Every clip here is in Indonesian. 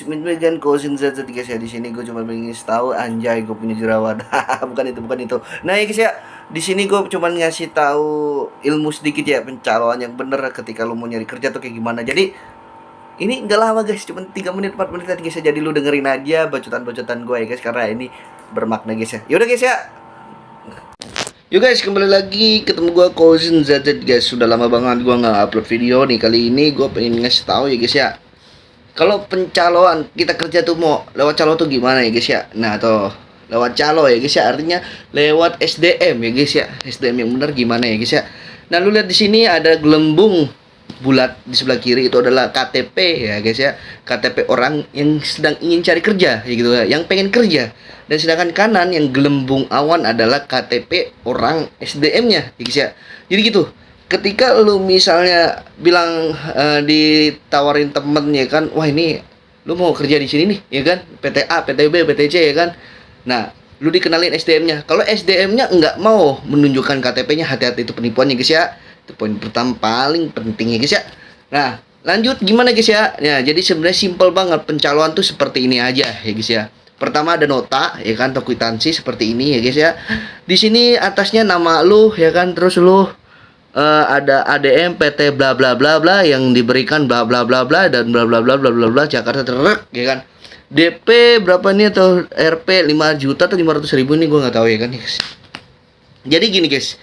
Megan Cousin Z guys ya. Di sini gue cuma ingin tahu anjay gue punya jerawat. bukan itu. Nah ya guys ya, di sini gue cuma ngasih tahu ilmu sedikit ya, pencaloan yang bener ketika lu mau nyari kerja tuh kayak gimana. Jadi ini nggak lama guys, cuma 3 menit 4 menit aja guys ya. Jadi lu dengerin aja bacotan-bacotan gue ya guys, karena ini bermakna guys ya. Yaudah guys ya. Yuk guys, kembali lagi ketemu gue Cousin Z guys. Sudah lama banget gue nggak upload video nih. Kali ini gue pengen ngasih tahu ya guys ya, kalau pencaloan kita kerja tuh mau lewat calo tuh gimana ya guys ya. Nah tuh lewat calo ya guys ya, artinya lewat SDM ya guys ya. SDM yang benar gimana ya guys ya. Nah lu lihat di sini ada gelembung bulat di sebelah kiri, itu adalah KTP ya guys ya. KTP orang yang sedang ingin cari kerja ya gitu ya, yang pengen kerja. Dan sedangkan kanan yang gelembung awan adalah KTP orang SDM-nya ya guys ya. Jadi gitu. Ketika lu misalnya bilang ditawarin temen ya kan, wah ini lu mau kerja di sini nih ya kan, PTA, PTB, PTC ya kan. Nah, lu dikenalin SDM-nya. Kalau SDM-nya nggak mau menunjukkan KTP-nya, hati-hati, itu penipuannya guys ya. Itu poin pertama paling penting ya guys ya. Nah, lanjut gimana guys ya. Nah, jadi sebenarnya simple banget pencaloan tuh seperti ini aja ya guys ya. Pertama ada nota ya kan, atau kwitansi seperti ini ya guys ya. Di sini atasnya nama lu ya kan, terus lu ada ADM PT bla bla bla bla yang diberikan bla bla bla bla dan bla bla bla bla bla bla Jakarta terek ya kan. DP berapa nih, atau RP 5 juta atau 500.000 nih gue nggak tahu ya kan guys. Jadi gini guys,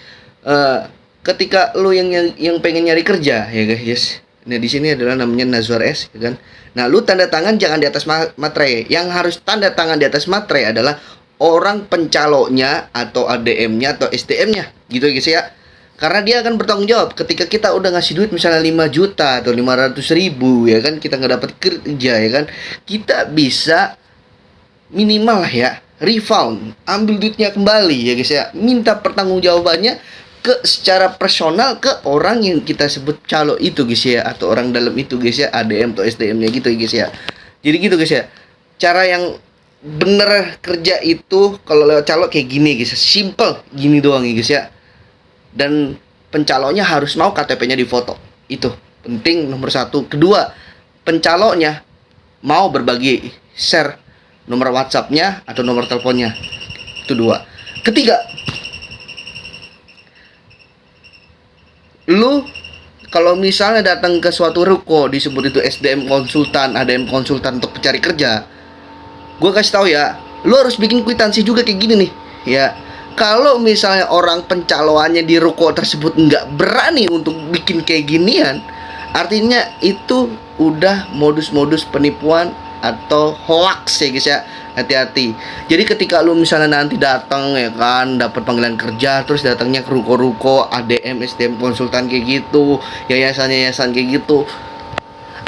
ketika lu yang pengen nyari kerja ya guys. Nah di sini adalah namanya Nazwar S ya kan. Nah lu tanda tangan jangan di atas materai. Yang harus tanda tangan di atas materai adalah orang pencalonya atau ADM-nya atau SDM-nya gitu guys ya. Karena dia akan bertanggung jawab ketika kita udah ngasih duit misalnya 5 juta atau 500.000 ya kan, kita nggak dapat kerja ya kan, kita bisa minimal lah ya refund, ambil duitnya kembali ya guys ya, minta pertanggungjawabannya secara personal ke orang yang kita sebut calo itu guys ya, atau orang dalam itu guys ya, ADM atau SDM-nya gitu ya guys ya. Jadi gitu guys ya, cara yang bener kerja itu kalau lewat calo kayak gini guys ya, simple gini doang ya guys ya. Dan pencalonnya harus mau KTP-nya difoto. Itu penting nomor 1. Kedua, pencalonnya mau berbagi share nomor WhatsApp-nya atau nomor teleponnya. Itu 2. Ketiga, lu kalau misalnya datang ke suatu ruko disebut itu SDM konsultan, ADM konsultan untuk pencari kerja, gue kasih tahu ya, lu harus bikin kwitansi juga kayak gini nih ya. Kalau misalnya orang pencaloannya di ruko tersebut nggak berani untuk bikin kayak ginian, artinya itu udah modus-modus penipuan atau hoax ya guys ya. Hati-hati. Jadi ketika lu misalnya nanti datang ya kan, dapat panggilan kerja, terus datangnya ke ruko-ruko ADM, SDM konsultan kayak gitu, yayasan-yayasan kayak gitu,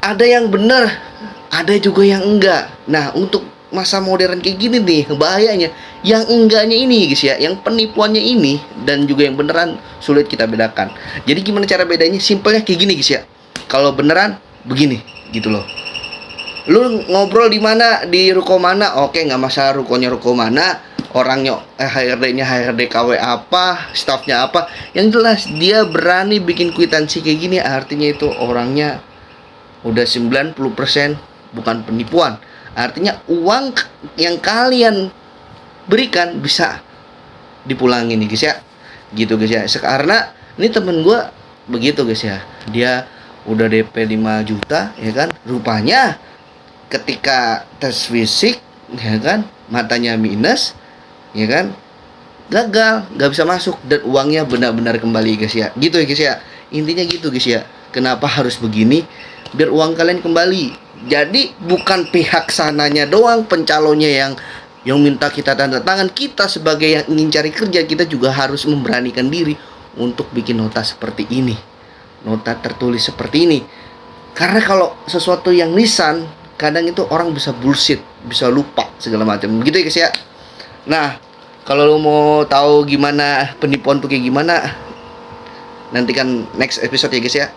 ada yang bener, ada juga yang enggak. Nah, untuk masa modern kayak gini nih, bahayanya yang enggaknya ini guys ya, yang penipuannya ini dan juga yang beneran sulit kita bedakan. Jadi gimana cara bedanya? Simpelnya kayak gini guys ya. Kalau beneran begini gitu loh. Lu ngobrol di mana, di ruko mana, oke nggak masalah, rukonya ruko mana, orangnya HRD-nya HRD KW apa, staffnya apa, yang jelas dia berani bikin kwitansi kayak gini, artinya itu orangnya udah 90% bukan penipuan. Artinya uang yang kalian berikan bisa dipulangin nih guys ya. Gitu guys ya. Karena ini temen gue begitu guys ya. Dia udah DP 5 juta ya kan. Rupanya ketika tes fisik ya kan, matanya minus ya kan, gagal, nggak bisa masuk, dan uangnya benar-benar kembali guys ya. Gitu ya guys ya. Intinya gitu guys ya. Kenapa harus begini? Biar uang kalian kembali. Jadi bukan pihak sananya doang pencalonnya yang minta kita tanda tangan. Kita sebagai yang ingin cari kerja, kita juga harus memberanikan diri untuk bikin nota seperti ini, nota tertulis seperti ini. Karena kalau sesuatu yang lisan, kadang itu orang bisa bullshit, bisa lupa segala macam gitu ya guys ya. Nah, kalau lo mau tahu gimana penipuan tuh kayak gimana, nantikan next episode ya guys ya.